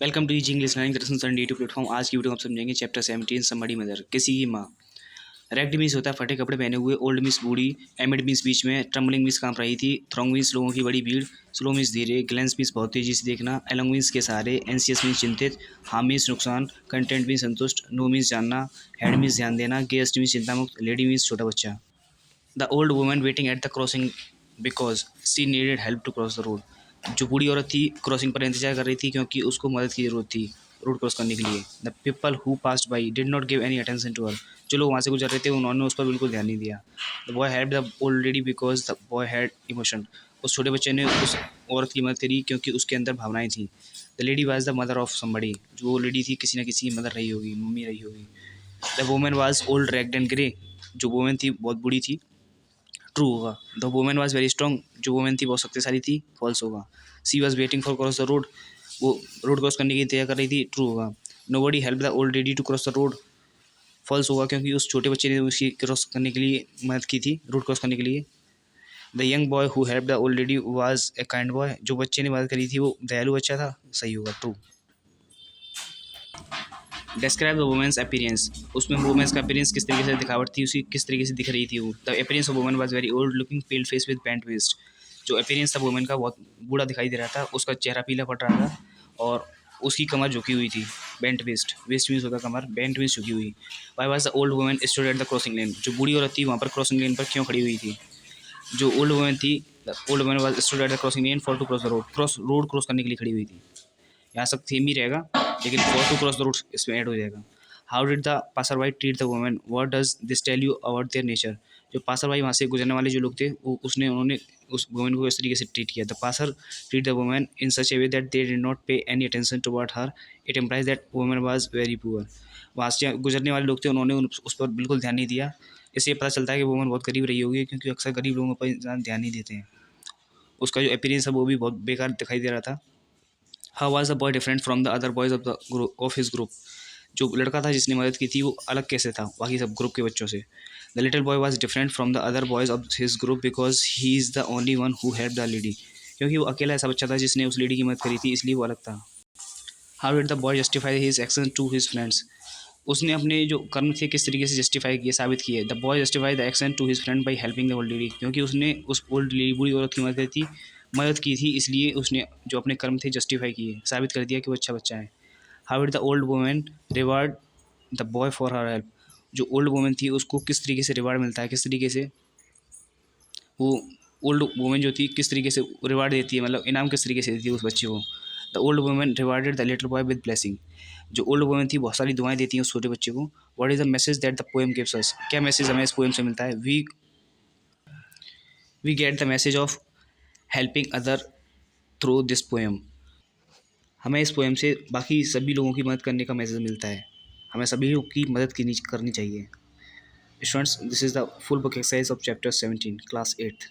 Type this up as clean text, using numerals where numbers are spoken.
Welcome to English learning Darshan on YouTube platform. आज की video में आप समझेंगे चैप्टर 17 समबड़ी मदर, किसी की माँ। रेक्ड मीन्स होता है फटे कपड़े पहने हुए, ओल्ड मीन्स बूढ़ी, एमिड मीन्स बीच में, ट्रम्बलिंग मीन्स कांप रही थी, थ्रोंग मीन्स लोगों की बड़ी भीड़, स्लो मीन्स धीरे, ग्लेंस मीन्स बहुत तेजी से देखना, एलोंग मीन्स के सहारे, एंसियस मीन्स चिंतित, हार्म मीन्स नुकसान, कंटेंट मीन्स संतुष्ट, नो मीन्स जानना, हेड मीन्स ध्यान देना, गेस्ट मीन्स चिंता मुक्त, लेडी मीन्स छोटा बच्चा। The old woman waiting at the crossing because she needed help to cross the road. जो बूढ़ी औरत थी क्रॉसिंग पर इंतजार कर रही थी क्योंकि उसको मदद की जरूरत थी रोड क्रॉस करने के लिए। The people who passed by did not give any attention to her. जो लोग वहाँ से गुजर रहे थे उन्होंने उस पर बिल्कुल ध्यान नहीं दिया। The boy help the old lady because the boy had emotion. उस छोटे बच्चे ने उस औरत की मदद करी क्योंकि उसके अंदर भावनाएं थी। The lady was the mother of somebody. जो वो लेडी थी किसी न किसी की मदर रही होगी, मम्मी रही होगी। The women was old ragged and grey. जो वुमेन थी बहुत बूढ़ी थी, ट्रू होगा। The women was very strong. जो वुमेन थी बहुत शक्तिशाली थी, फॉल्स होगा। She was waiting for cross the road. वो रोड क्रॉस करने की इंतजार कर रही थी, ट्रू होगा। Nobody help the old lady to cross the road, false होगा क्योंकि उस छोटे बच्चे ने उसकी क्रॉस करने के लिए मदद की थी, रोड क्रॉस करने के लिए। The young boy who help the old lady was a kind boy. जो बच्चे ने मदद करी थी वो दयालु बच्चा था, सही होगा, true. Describe the women's appearance. उसमें वुमेन्स का अपीयरेंस किस तरीके से दिखावट थी, उसकी किस तरीके से दिख रही थी वो। The appearance of woman was very old looking pale face with bent waist. जो अपीयरेंस था वुमेन का बहुत बूढ़ा दिखाई दे रहा था, उसका चेहरा पीला पड़ रहा था और उसकी कमर झुकी हुई थी। बेंट वेस्ट, वेस्ट मीन्स होता कमर, बेंट मीन्स झुकी हुई। Why was the old women stood at the crossing lane. जो बूढ़ी औरत थी वहाँ पर क्रॉसिंग लेन पर क्यों खड़ी हुई थी। जो ओल्ड वुमेन थी, the old women was stood at the crossing lane for to cross the road. Road cross करने के लिए खड़ी हुई थी। यहाँ सब थीम ही रहेगा लेकिन for to cross the road इसमें ऐड हो जाएगा। How did the passer by treat the women, what does this tell you about their nature. जो पासर वाई वहाँ से गुजरने वाले जो लोग थे वो उन्होंने उस वुमेन को इस तरीके से ट्रीट किया। The passer treat the women in such a way that they did not pay any attention toward her. It implies that women was very poor. वहाँ से गुजरने वाले लोग थे उन्होंने उस पर बिल्कुल ध्यान नहीं दिया। इससे ये पता चलता है कि वुमेन बहुत गरीब रही होगी क्योंकि अक्सर गरीब लोगों पर इंसान ध्यान नहीं देते हैं। उसका जो अपीयरेंस है वो भी बहुत बेकार दिखाई दे रहा था। How was the boy different from the other boys of his group. जो लड़का था जिसने मदद की थी वो अलग कैसे था बाकी सब ग्रुप के बच्चों से। The little boy was different from the other boys of his group because he is the only one who help the lady. क्योंकि वो अकेला ऐसा बच्चा था जिसने उस लेडी की मदद करी थी, इसलिए वो अलग था। How did the boy justify his action to his friends. उसने अपने जो कर्म थे किस तरीके से जस्टिफाई किए, साबित किए। The boy justify the action to his friend by helping the old lady. क्योंकि उसने उस ओल्ड लेडी बूढ़ी औरत की मदद की थी, इसलिए उसने जो अपने कर्म थे जस्टिफाई किए, साबित कर दिया कि वो अच्छा बच्चा है। How did the old women reward the boy for her help. जो ओल्ड वुमेन थी उसको किस तरीके से रिवार्ड मिलता है, किस तरीके से वो ओल्ड वुमेन जो थी किस तरीके से रिवार्ड देती है, मतलब इनाम किस तरीके से देती है उस बच्चे को। The old women rewarded the little boy with blessing. जो ओल्ड वुमेन थी बहुत सारी दुआएं देती हैं उस छोटे बच्चे को। What is the message that the poem gives us. क्या मैसेज हमें इस पोएम से मिलता है। We get the message of helping other through this poem. हमें इस पोएम से बाकी सभी लोगों की मदद करने का मैसेज मिलता है। हमें सभी लोगों की मदद करनी चाहिए। Students, this is the full book exercise of chapter 17, class 8th.